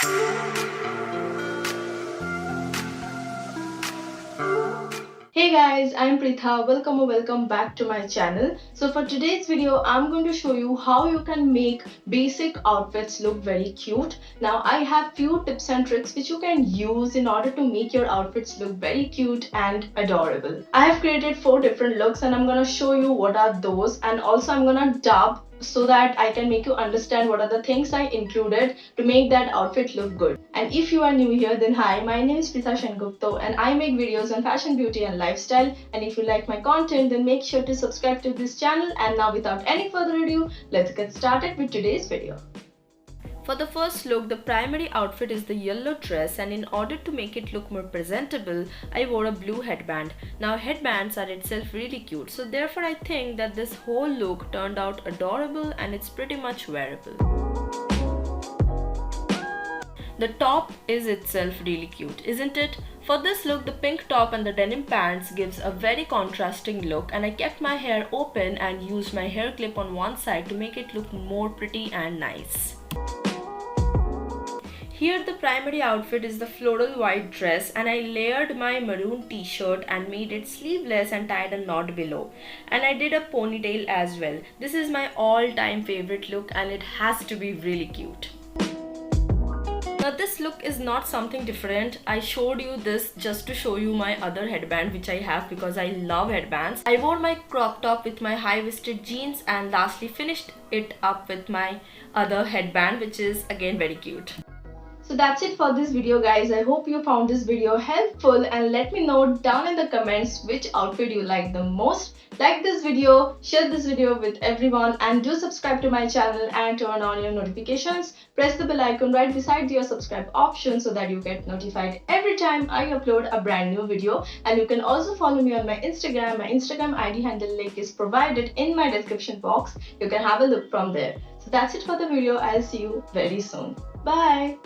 Hey guys, I'm Pritha. Welcome or welcome back to my channel. So for today's video, I'm going to show you how you can make basic outfits look very cute. Now I have few tips and tricks which you can use in order to make your outfits look very cute and adorable. I have created 4 different looks and I'm going to show you what are those, and also I'm going to dub so that I can make you understand what are the things I included to make that outfit look good. And if you are new here, then hi, my name is Pritha Sengupta and I make videos on fashion, beauty and lifestyle. And if you like my content, then make sure to subscribe to this channel. And now without any further ado, let's get started with today's video. For the first look, the primary outfit is the yellow dress, and in order to make it look more presentable, I wore a blue headband. Now headbands are itself really cute, so therefore I think that this whole look turned out adorable and it's pretty much wearable. The top is itself really cute, isn't it? For this look, the pink top and the denim pants gives a very contrasting look, and I kept my hair open and used my hair clip on one side to make it look more pretty and nice. Here the primary outfit is the floral white dress, and I layered my maroon t-shirt and made it sleeveless and tied a knot below. And I did a ponytail as well. This is my all-time favorite look and it has to be really cute. Now this look is not something different. I showed you this just to show you my other headband which I have because I love headbands. I wore my crop top with my high-waisted jeans and lastly finished it up with my other headband, which is again very cute. So that's it for this video guys. I hope you found this video helpful and let me know down in the comments which outfit you like the most. Like this video, share this video with everyone, and do subscribe to my channel and turn on your notifications. Press the bell icon right beside your subscribe option so that you get notified every time I upload a brand new video. And you can also follow me on my Instagram. My Instagram ID handle link is provided in my description box. You can have a look from there. So that's it for the video. I'll see you very soon. Bye.